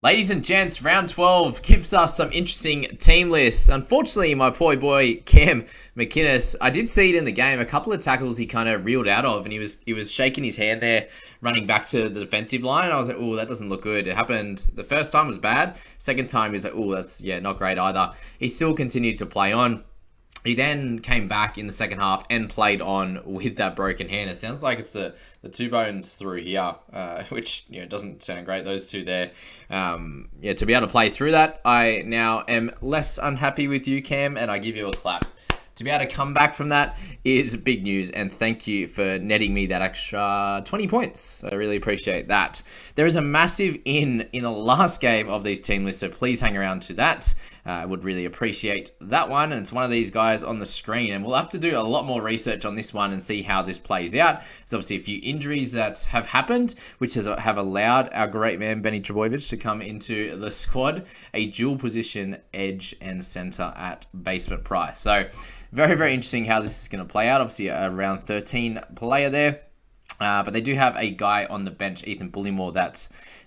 Ladies and gents, round 12 gives us some interesting team lists. Unfortunately, my poor boy Cam McInnes, I did see it in the game. A couple of tackles he kind of reeled out of, and he was shaking his hand there, running back to the defensive line. And I was like, oh, that doesn't look good. It happened the first time was bad. Second time he's like, oh, that's not great either. He still continued to play on. He then came back in the second half and played on with that broken hand. It sounds like it's the two bones through here, which doesn't sound great. Those two there, to be able to play through that, I now am less unhappy with you, Cam, and I give you a clap. To be able to come back from that is big news, and thank you for netting me that extra 20 points. I really appreciate that. There is a massive in the last game of these team lists, so please hang around to that. I would really appreciate that one, and it's one of these guys on the screen, and we'll have to do a lot more research on this one and see how this plays out. There's obviously a few injuries that have happened, which have allowed our great man Benny Trbojevic to come into the squad, a dual position edge and center at basement price. So very, very interesting how this is going to play out. Obviously, a round 13 player there. But they do have a guy on the bench, Ethan Bullimore, that's,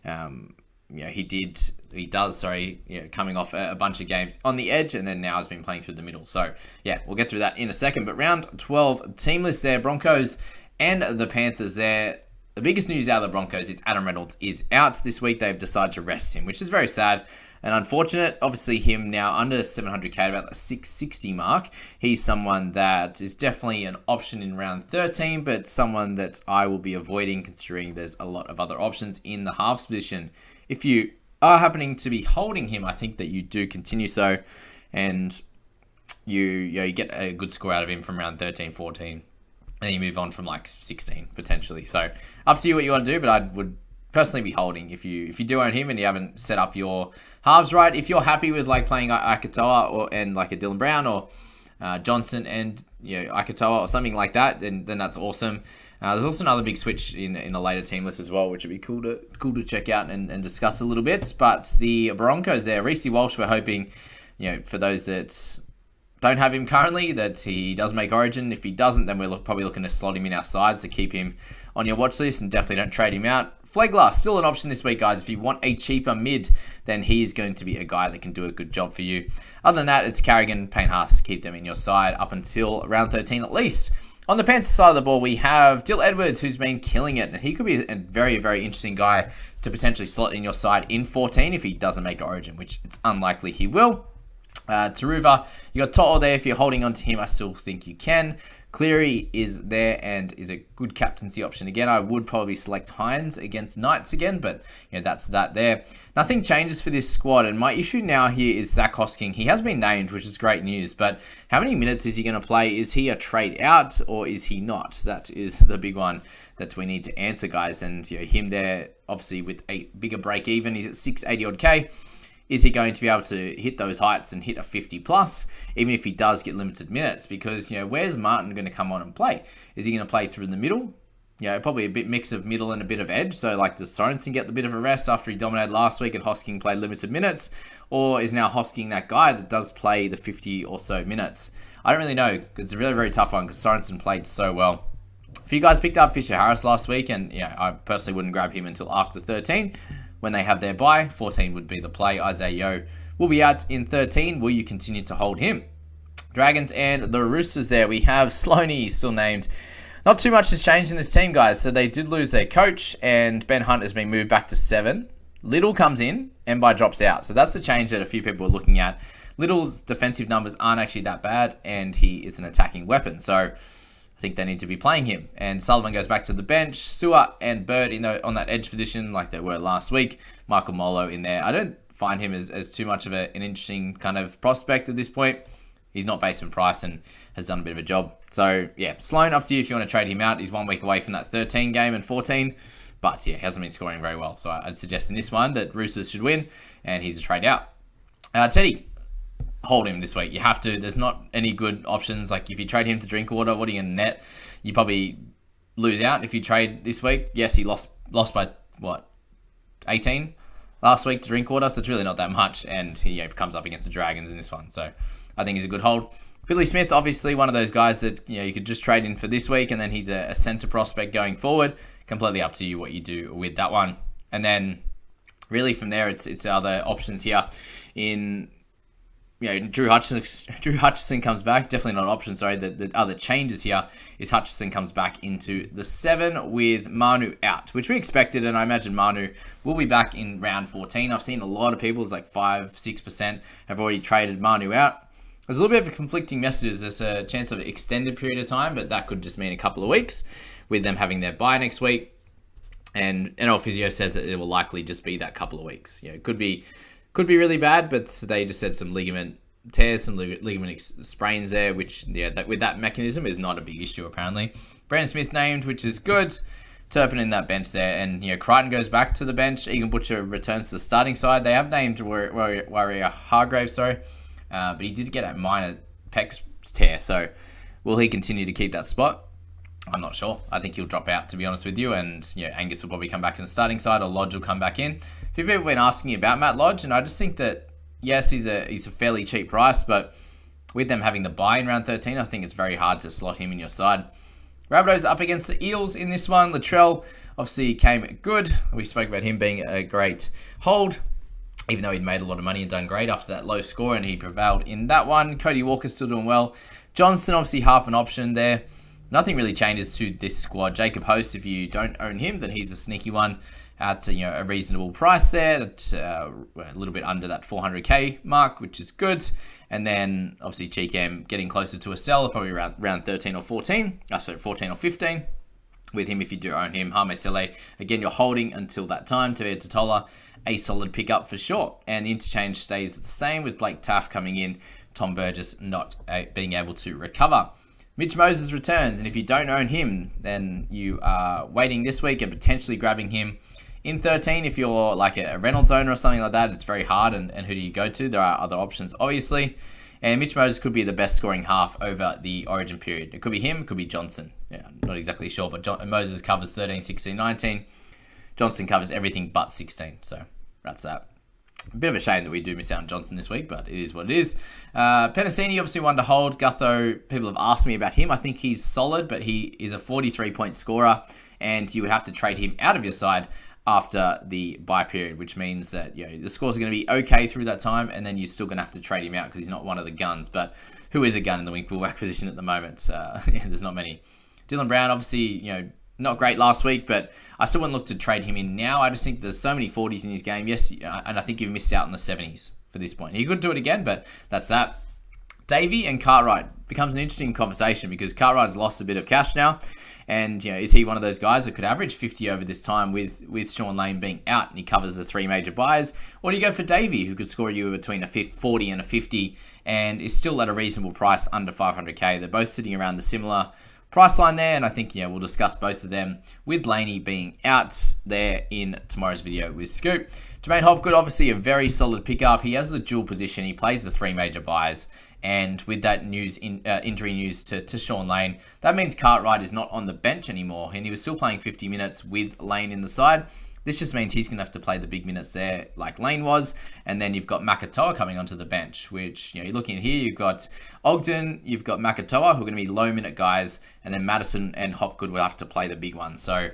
coming off a bunch of games on the edge and then now has been playing through the middle. So, we'll get through that in a second. But round 12 team list there, Broncos and the Panthers there. The biggest news out of the Broncos is Adam Reynolds is out this week. They've decided to rest him, which is very sad and unfortunate. Obviously, him now under 700k, about the 660 mark. He's someone that is definitely an option in round 13, but someone that I will be avoiding considering there's a lot of other options in the halves position. If you are happening to be holding him, I think that you do continue so, and you get a good score out of him from round 13, 14. And you move on from like 16 potentially. So up to you what you want to do, but I would personally be holding if you do own him and you haven't set up your halves right. If you're happy with like playing Akatoa and like a Dylan Brown or Johnson and Akatoa or something like that, then that's awesome. There's also another big switch in a later team list as well, which would be cool to check out and discuss a little bit. But the Broncos there, Reece Walsh, we're hoping, for those that don't have him currently, that he does make Origin. If he doesn't, then we're probably looking to slot him in our sides to keep him on your watch list and definitely don't trade him out. Flegler, still an option this week, guys. If you want a cheaper mid, then he's going to be a guy that can do a good job for you. Other than that, it's Carrigan, Payne-Haas. Keep them in your side up until round 13 at least. On the Panthers side of the ball, we have Dill Edwards, who's been killing it. And he could be a very, very interesting guy to potentially slot in your side in 14 if he doesn't make Origin, which it's unlikely he will. Taruva, you got To'o there. If you're holding on to him, I still think you can. Cleary is there and is a good captaincy option. Again, I would probably select Hines against Knights again, but that's that there. Nothing changes for this squad, and my issue now here is Zach Hosking. He has been named, which is great news, but how many minutes is he going to play? Is he a trade out or is he not? That is the big one that we need to answer, guys. And him there, obviously with a bigger break even, he's at 680 odd K. Is he going to be able to hit those heights and hit a 50 plus, even if he does get limited minutes? Because, where's Martin going to come on and play? Is he going to play through the middle? Probably a bit mix of middle and a bit of edge. So, like, does Sorensen get the bit of a rest after he dominated last week and Hosking played limited minutes? Or is now Hosking that guy that does play the 50 or so minutes? I don't really know. It's a really, very tough one because Sorensen played so well. If you guys picked up Fisher Harris last week, and I personally wouldn't grab him until after 13, when they have their bye. 14 would be the play. Isaiah Yeo will be out in 13. Will you continue to hold him? Dragons and the Roosters there. We have Sloaney still named. Not too much has changed in this team, guys. So they did lose their coach, and Ben Hunt has been moved back to 7. Little comes in, and Mbai drops out. So that's the change that a few people are looking at. Little's defensive numbers aren't actually that bad, and he is an attacking weapon. So I think they need to be playing him. And Sullivan goes back to the bench. Stewart and Bird on that edge position like they were last week. Michael Molo in there. I don't find him as too much of an interesting kind of prospect at this point. He's not basement price and has done a bit of a job. So, Sloan, up to you if you want to trade him out. He's 1 week away from that 13 game and 14. But, he hasn't been scoring very well. So, I'd suggest in this one that Roosters should win. And he's a trade out. Teddy, hold him this week. You have to. There's not any good options. Like, if you trade him to Drinkwater, what are you going to net? You probably lose out if you trade this week. Yes, he lost by, 18 last week to Drinkwater, so it's really not that much. And he comes up against the Dragons in this one. So, I think he's a good hold. Billy Smith, obviously one of those guys that you could just trade in for this week, and then he's a centre prospect going forward. Completely up to you what you do with that one. And then Really, from there, it's other options here in, Drew Hutchison comes back. Definitely not an option, sorry. The other changes here is Hutchison comes back into the 7 with Manu out, which we expected, and I imagine Manu will be back in round 14. I've seen a lot of people, it's like 5-6% have already traded Manu out. There's a little bit of conflicting messages. There's a chance of an extended period of time, but that could just mean a couple of weeks with them having their bye next week. And NL Physio says that it will likely just be that couple of weeks. It could be really bad, but they just said some ligament tears, some ligament sprains there, which, with that mechanism is not a big issue apparently. Brandon Smith named, which is good. Turpin in that bench there, and Crichton goes back to the bench. Egan Butcher returns to the starting side. They have named Warrior Hargrave, but he did get a minor pec tear, so will he continue to keep that spot? I'm not sure. I think he'll drop out, to be honest with you, and Angus will probably come back in the starting side, or Lodge will come back in. A few people have been asking me about Matt Lodge, and I just think that, yes, he's a fairly cheap price, but with them having the bye in round 13, I think it's very hard to slot him in your side. Rabbitohs up against the Eels in this one. Latrell obviously came good. We spoke about him being a great hold, even though he'd made a lot of money and done great after that low score, and he prevailed in that one. Cody Walker's still doing well. Johnston, obviously half an option there. Nothing really changes to this squad. Jacob Host, if you don't own him, then he's a sneaky one at a reasonable price there. At a little bit under that 400k mark, which is good. And then obviously Cheekham getting closer to a sell, probably around 13 or 14. 14 or 15. With him, if you do own him. Hame Sele, again, you're holding until that time. Tevea Totola, a solid pickup for sure. And the interchange stays the same with Blake Taff coming in. Tom Burgess not being able to recover. Mitch Moses returns, and if you don't own him, then you are waiting this week and potentially grabbing him in 13. If you're like a Reynolds owner or something like that, it's very hard, and who do you go to? There are other options, obviously. And Mitch Moses could be the best scoring half over the Origin period. It could be him, it could be Johnson. I'm not exactly sure, but Moses covers 13, 16, 19. Johnson covers everything but 16, so that's that. A bit of a shame that we do miss out on Johnson this week, but it is what it is. Penasini, obviously one to hold. Gutho, people have asked me about him. I think he's solid, but he is a 43-point scorer, and you would have to trade him out of your side after the bye period, which means that the scores are going to be okay through that time, and then you're still going to have to trade him out because he's not one of the guns. But who is a gun in the wing fullback position at the moment? There's not many. Dylan Brown, obviously, not great last week, but I still wouldn't look to trade him in now. I just think there's so many 40s in his game. Yes, and I think you've missed out on the 70s for this point. He could do it again, but that's that. Davey and Cartwright becomes an interesting conversation because Cartwright has lost a bit of cash now. And, is he one of those guys that could average 50 over this time with Sean Lane being out and he covers the 3 major buys? Or do you go for Davey, who could score you between a 40 and a 50 and is still at a reasonable price under 500k? They're both sitting around the similar price line there, and I think we'll discuss both of them with Laney being out there in tomorrow's video with Scoop. Jermaine Hopgood, obviously a very solid pickup. He has the dual position. He plays the 3 major buys, and with that injury news to Sean Lane, that means Cartwright is not on the bench anymore, and he was still playing 50 minutes with Lane in the side. This just means he's going to have to play the big minutes there like Lane was. And then you've got Makatoa coming onto the bench, which, you're looking at here, you've got Ogden, you've got Makatoa, who are going to be low-minute guys, and then Madison and Hopgood will have to play the big one. So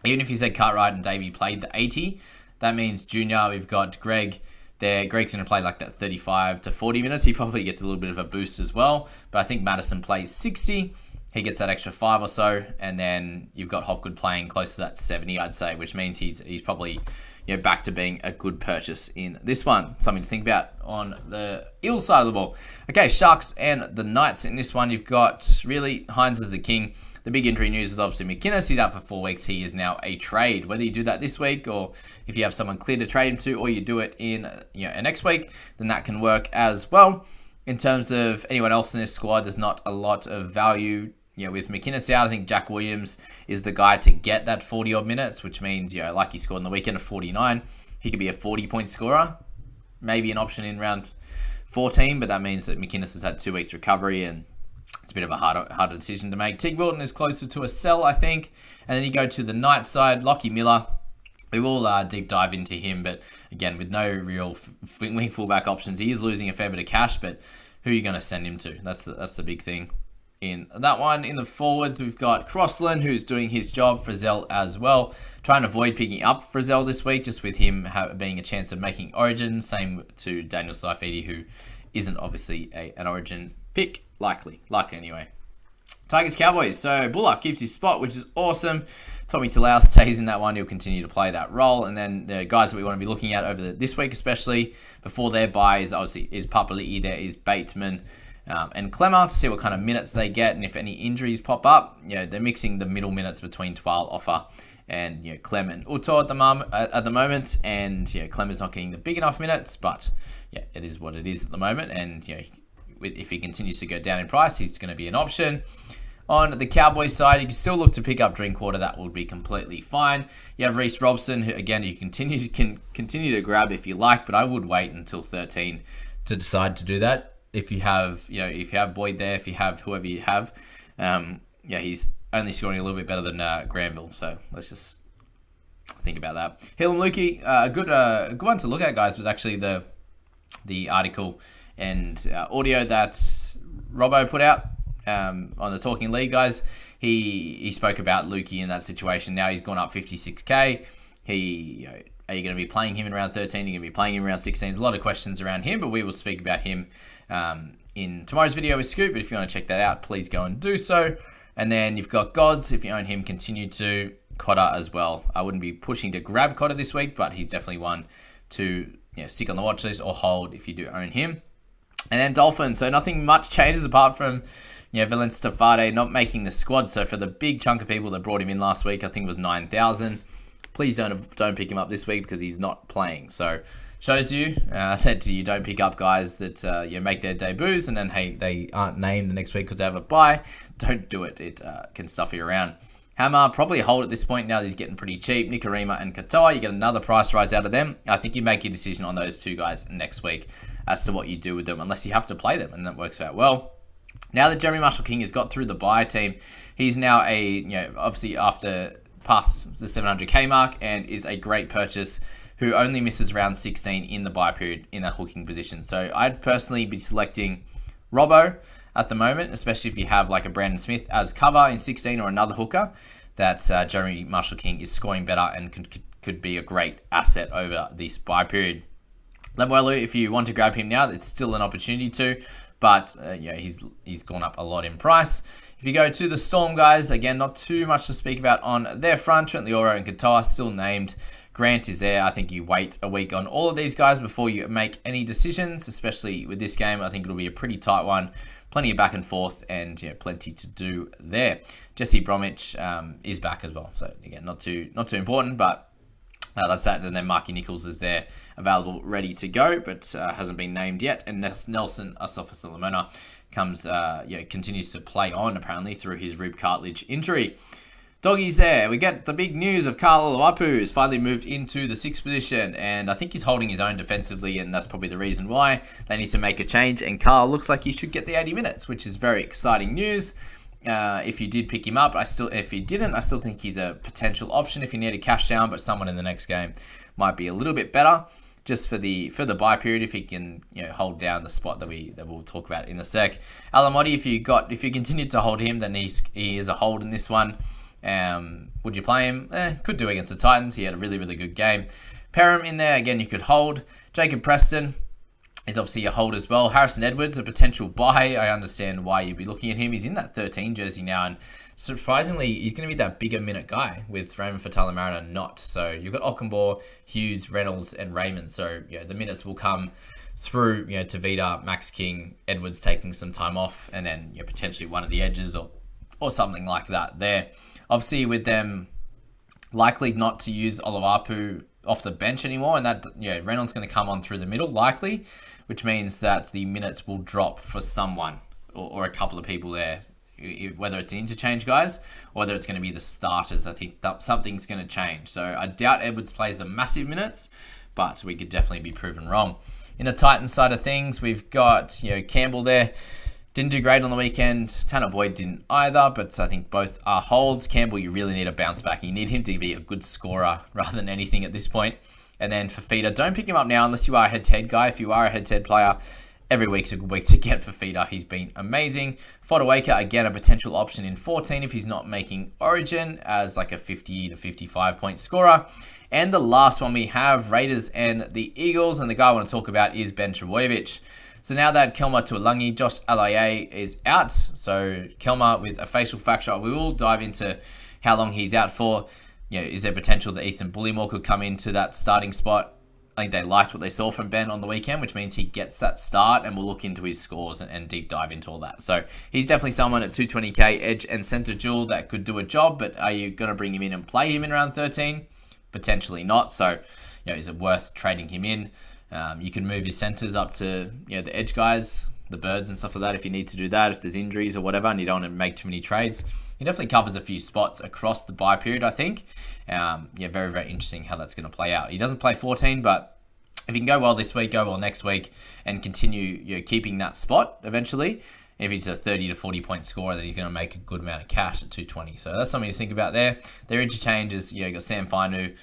even if you said Cartwright and Davey played the 80, that means Junior, we've got Greg there. Greg's going to play like that 35 to 40 minutes. He probably gets a little bit of a boost as well. But I think Madison plays 60. He gets that extra 5 or so, and then you've got Hopgood playing close to that 70, I'd say, which means he's probably back to being a good purchase in this one. Something to think about on the Eels side of the ball. Okay, Sharks and the Knights in this one. You've got really Hines as the king. The big injury news is obviously McInnes. He's out for 4 weeks. He is now a trade. Whether you do that this week or if you have someone clear to trade him to, or you do it in next week, then that can work as well. In terms of anyone else in this squad, there's not a lot of value. With McInnes out, I think Jack Williams is the guy to get that 40-odd minutes, which means, like he scored on the weekend of 49, he could be a 40-point scorer. Maybe an option in round 14, but that means that McInnes has had 2 weeks recovery, and it's a bit of a harder decision to make. Tig Wilton is closer to a sell, I think. And then you go to the Knights side, Lockie Miller. We will deep dive into him, but again, with no real wing fullback options, he is losing a fair bit of cash, but who are you going to send him to? That's the big thing. in that one. In the forwards, we've got Crossland, who's doing his job. Frizzell as well. Trying to avoid picking up Frizzell this week, just with him being a chance of making Origin. Same to Daniel Saifidi, who isn't obviously an Origin pick. Likely anyway. Tigers Cowboys. So Bullock keeps his spot, which is awesome. Tommy Talau stays in that one. He'll continue to play that role. And then the guys that we want to be looking at over this week, especially before their bye, is obviously Papali'i. There is Bateman and Clemmer to see what kind of minutes they get, and if any injuries pop up. They're mixing the middle minutes between Twal, Offa, and Clem and Uto at the moment. And Clem is not getting the big enough minutes, but it is what it is at the moment. And if he continues to go down in price, he's going to be an option. On the Cowboys side, you can still look to pick up Drinkwater. That will be completely fine. You have Reece Robson, who again you can continue to grab if you like, but I would wait until 13 to decide to do that. If you have Boyd there, if you have whoever you have, he's only scoring a little bit better than Granville. So let's just think about that. Hill and Lukey, a good one to look at, guys, was actually the article and audio that Robbo put out. On the Talking League, guys, he spoke about Lukey in that situation. Now he's gone up 56k. Are you going to be playing him in round 13? Are you going to be playing him in round 16? There's a lot of questions around him, but we will speak about him in tomorrow's video with Scoop. But if you want to check that out, please go and do so. And then you've got Gods. If you own him, continue to. Cotter as well. I wouldn't be pushing to grab Cotter this week, but he's definitely one to stick on the watch list or hold if you do own him. And then Dolphins. So nothing much changes apart from Valence Tafade not making the squad. So for the big chunk of people that brought him in last week, I think it was 9,000. Please don't pick him up this week because he's not playing. So shows you that you don't pick up guys that make their debuts and then they aren't named the next week because they have a bye. Don't do it. It can stuff you around. Hammer, probably hold at this point now that he's getting pretty cheap. Nikarima and Katoa, you get another price rise out of them. I think you make your decision on those two guys next week as to what you do with them, unless you have to play them, and that works out well. Now that Jeremy Marshall-King has got through the bye team, he's now obviously after past the 700k mark and is a great purchase who only misses round 16 in the bye period in that hooking position. So I'd personally be selecting Robbo at the moment, especially if you have like a Brandon Smith as cover in 16 or another hooker that Jeremy Marshall-King is scoring better and could be a great asset over this bye period. Lemuelu, if you want to grab him now, it's still an opportunity to. But he's gone up a lot in price. If you go to the Storm, guys, again, not too much to speak about on their front. Trent Leoro and Katoa still named. Grant is there. I think you wait a week on all of these guys before you make any decisions, especially with this game. I think it'll be a pretty tight one. Plenty of back and forth and plenty to do there. Jesse Bromwich is back as well. So, again, not too important, but that's that. And then Marky Nichols is there, available, ready to go, but hasn't been named yet. And Nelson Asafa-Solomona continues to play on, apparently, through his rib cartilage injury. Doggies there. We get the big news of Carl Oluwapu has finally moved into the 6th position, and I think he's holding his own defensively, and that's probably the reason why they need to make a change. And Carl looks like he should get the 80 minutes, which is very exciting news. If you did pick him up, if you didn't, I still think he's a potential option if you need a cash down, but someone in the next game might be a little bit better just for the bye period if he can hold down the spot that we'll talk about in a sec. Alamotti, if you continue to hold him, then he is a hold in this one. Would you play him? Could do against the Titans. He had a really, really good game. Perham in there, again, you could hold. Jacob Preston is obviously a hold as well. Harrison Edwards, a potential buy. I understand why you'd be looking at him. He's in that 13 jersey now, and surprisingly, he's going to be that bigger minute guy with Raymond Fatala-Mariner not. So you've got Ockenbaugh, Hughes, Reynolds, and Raymond. So the minutes will come through Tavita, Max King, Edwards taking some time off, and then potentially one of the edges or something like that there. Obviously, with them likely not to use Oluwapu off the bench anymore, and that Reynolds going to come on through the middle likely, which means that the minutes will drop for someone or a couple of people there, whether it's the interchange guys or whether it's going to be the starters. I think something's going to change. So I doubt Edwards plays the massive minutes, but we could definitely be proven wrong. In the Titans side of things, we've got Campbell there. Didn't do great on the weekend. Tanner Boyd didn't either, but I think both are holds. Campbell, you really need a bounce back. You need him to be a good scorer rather than anything at this point. And then for Feeder, don't pick him up now unless you are a head-to-head guy. If you are a head-to-head player, every week's a good week to get for Fifita. He's been amazing. Fodawaker, again, a potential option in 14 if he's not making Origin as like a 50 to 55 point scorer. And the last one we have, Raiders and the Eagles. And the guy I want to talk about is Ben Trbojevic. So now that Kelma Tuolangi, Josh Alaye is out. So Kelma with a facial fracture. We will dive into how long he's out for. Is there potential that Ethan Bullimore could come into that starting spot? I think they liked what they saw from Ben on the weekend, which means he gets that start, and we'll look into his scores and deep dive into all that. So he's definitely someone at 220k edge and center dual that could do a job, but are you going to bring him in and play him in round 13? Potentially not. So, is it worth trading him in? You can move your centers up to the edge guys, the birds and stuff like that if you need to do that, if there's injuries or whatever and you don't want to make too many trades. He definitely covers a few spots across the bye period, I think. Very, very interesting how that's going to play out. He doesn't play 14, but if he can go well this week, go well next week, and continue keeping that spot eventually, if he's a 30 to 40 point scorer, then he's going to make a good amount of cash at 220. So that's something to think about there. Their interchanges, you got Sam Fainu,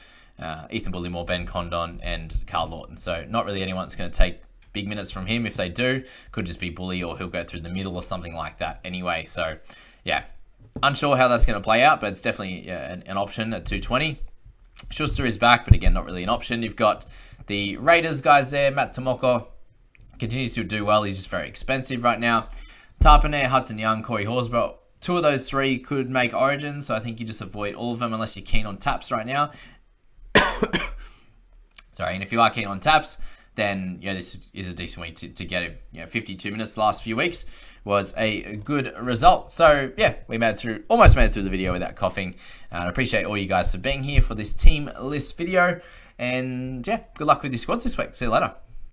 Ethan Bullimore, Ben Condon, and Carl Lawton. So not really anyone that's going to take big minutes from him. If they do, could just be Bully, or he'll go through the middle or something like that anyway. So unsure how that's going to play out, but it's definitely an option at 220. Schuster is back, but again, not really an option. You've got the Raiders guys there. Matt Tomoko continues to do well. He's just very expensive right now. Tarpane, Hudson Young, Corey Horsburgh. Two of those three could make Origin, so I think you just avoid all of them unless you're keen on taps right now. Sorry, and if you are keen on taps, then this is a decent way to get him. 52 minutes the last few weeks was a good result. So we almost made it through the video without coughing. And I appreciate all you guys for being here for this team list video. And good luck with your squads this week. See you later.